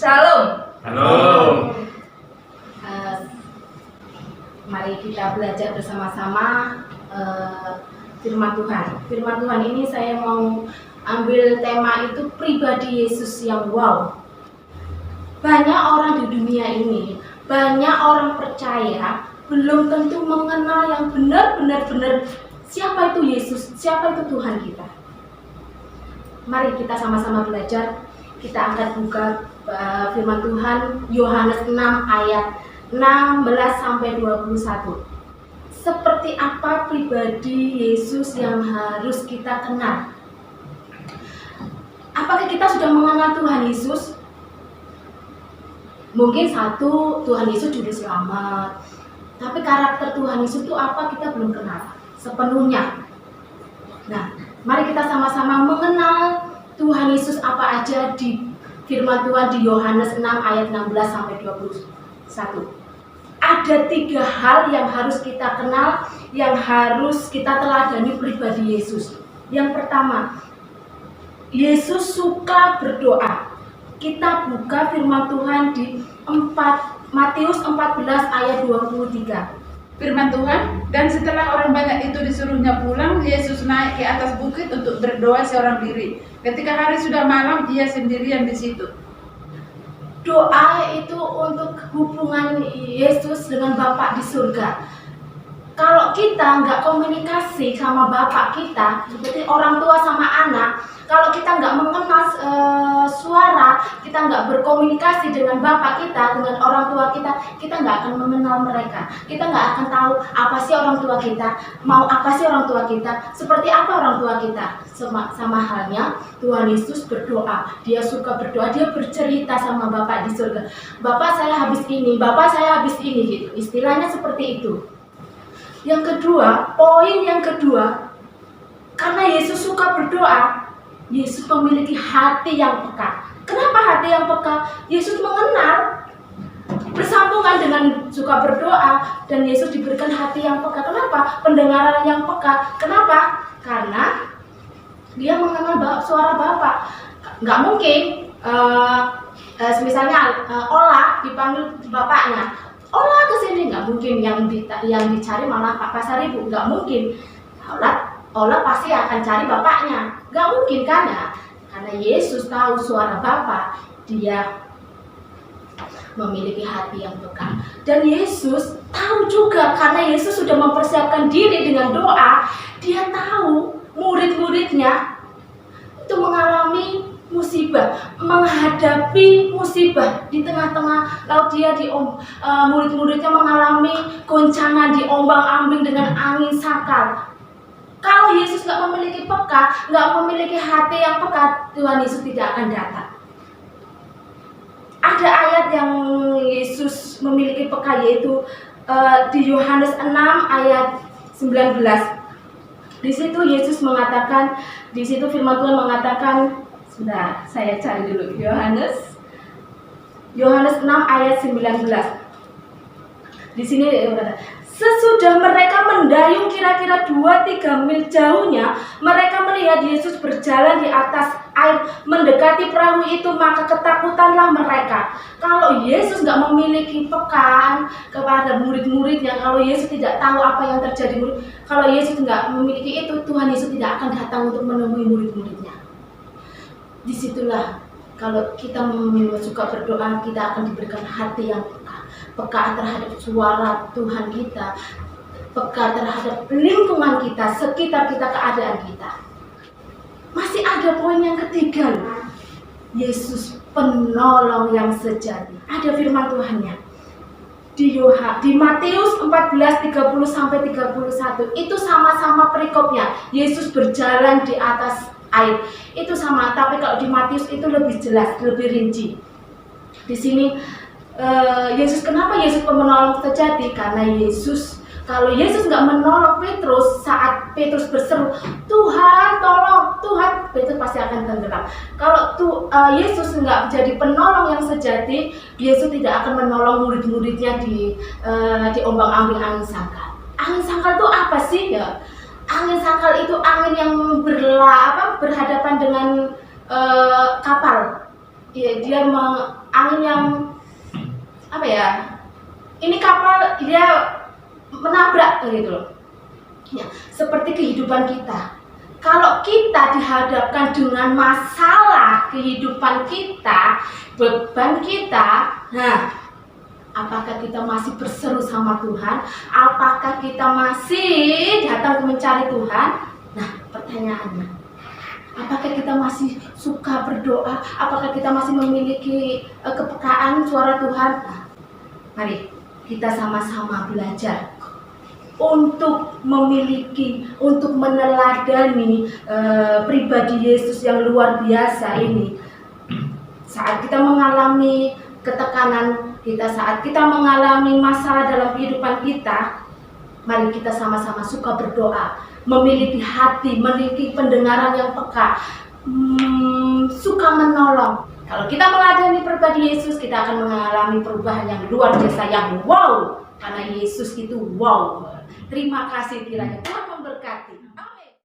Shalom. Halo. Mari kita belajar bersama-sama firman Tuhan. Firman Tuhan ini saya mau ambil tema itu pribadi Yesus yang wow. Banyak orang di dunia ini, banyak orang percaya belum tentu mengenal yang benar-benar siapa itu Yesus, siapa itu Tuhan kita. Mari kita sama-sama belajar. Kita akan buka firman Tuhan Yohanes 6 ayat 16 sampai 21. Seperti apa pribadi Yesus yang harus kita kenal? Apakah kita sudah mengenal Tuhan Yesus? Mungkin satu, Tuhan Yesus juru selamat. Tapi karakter Tuhan Yesus itu apa kita belum kenal sepenuhnya. Nah, mari kita sama-sama mengenal Tuhan Yesus apa aja di firman Tuhan di Yohanes 6 ayat 16 sampai 21. Ada 3 hal yang harus kita kenal, yang harus kita teladani pribadi Yesus. Yang pertama, Yesus suka berdoa. Kita buka firman Tuhan di Matius 14 ayat 23. Firman Tuhan, dan setelah orang banyak itu disuruhnya pulang, Yesus naik ke atas bukit untuk berdoa seorang diri. Ketika hari sudah malam, ia sendirian di situ. Doa itu untuk hubungan Yesus dengan Bapa di surga. Kalau kita nggak komunikasi sama Bapa kita, seperti orang tua sama anak, kalau kita nggak mengenal suara, kita nggak berkomunikasi dengan Bapa kita, dengan orang tua kita nggak akan mengenal mereka. Kita nggak akan tahu apa sih orang tua kita, mau apa sih orang tua kita, seperti apa orang tua kita. Sama halnya Tuhan Yesus berdoa, dia suka berdoa, dia bercerita sama Bapa di surga. Bapak saya habis ini, Bapak saya habis ini, gitu. Istilahnya seperti itu. Yang kedua, poin yang kedua, karena Yesus suka berdoa, Yesus memiliki hati yang peka. Kenapa hati yang peka? Yesus mengenal, bersambungan dengan suka berdoa, dan Yesus diberikan hati yang peka. Kenapa? Pendengaran yang peka. Kenapa? Karena dia mengenal suara Bapa. Nggak mungkin, misalnya Ola dipanggil bapaknya. Olah kesini, nggak mungkin, yang dicari malah Pak Pasaribu, nggak mungkin. Olah pasti akan cari bapaknya, nggak mungkin kan ya? Karena Yesus tahu suara Bapa, dia memiliki hati yang peka. Dan Yesus tahu juga, karena Yesus sudah mempersiapkan diri dengan doa, dia tahu murid-muridnya itu mengalami musibah, menghadapi musibah di tengah-tengah laut. Dia murid-muridnya mengalami goncangan, diombang-ambing dengan angin sakal. Kalau Yesus nggak memiliki peka, nggak memiliki hati yang peka, Tuhan Yesus tidak akan datang. Ada ayat yang Yesus memiliki peka, yaitu di Yohanes 6 ayat 19. Di situ Yesus mengatakan, di situ firman Tuhan mengatakan, sudah, saya cari dulu Yohanes 6 ayat 19. Di sini sesudah mereka mendayung kira-kira 2-3 mil jauhnya, mereka melihat Yesus berjalan di atas air mendekati perahu itu, maka ketakutanlah mereka. Kalau Yesus nggak memiliki pekaan kepada murid-muridnya, kalau Yesus tidak tahu apa yang terjadi, kalau Yesus nggak memiliki itu, Tuhan Yesus tidak akan datang untuk menemui murid-muridnya. Disitulah kalau kita suka berdoa, kita akan diberikan hati yang peka terhadap suara Tuhan kita, peka terhadap lingkungan kita, sekitar kita, keadaan kita. Masih ada poin yang ketiga, Yesus penolong yang sejati. Ada firman Tuhannya di Matius 14:30 sampai 31. Itu sama-sama perikopnya, Yesus berjalan di atas air, itu sama, tapi kalau di Matius itu lebih jelas, lebih rinci. Di sini kenapa Yesus penolong sejati? Karena kalau Yesus nggak menolong Petrus saat Petrus berseru, Tuhan tolong, Tuhan, Petrus pasti akan tenggelam. Kalau Yesus nggak jadi penolong yang sejati, Yesus tidak akan menolong murid-muridnya di ombang-ambing angin sangkal. Angin sangkal itu apa sih ya? Angin sangkal itu angin yang berhadapan dengan kapal. Dia angin yang apa ya? Ini kapal dia menabrak gitu loh. Ya, seperti kehidupan kita. Kalau kita dihadapkan dengan masalah kehidupan kita, beban kita, nah, apakah kita masih berseru sama Tuhan? Apakah kita masih datang mencari Tuhan? Nah, pertanyaannya, apakah kita masih suka berdoa? Apakah kita masih memiliki kepekaan suara Tuhan? Nah, mari kita sama-sama belajar untuk memiliki, untuk meneladani pribadi Yesus yang luar biasa ini. Saat kita mengalami ketekanan kita, saat kita mengalami masalah dalam kehidupan kita, mari kita sama-sama suka berdoa, memiliki hati, memiliki pendengaran yang peka, suka menolong. Kalau kita meladani pribadi Yesus, kita akan mengalami perubahan yang luar biasa, yang wow, karena Yesus itu wow. Terima kasih, kiranya Tuhan memberkati.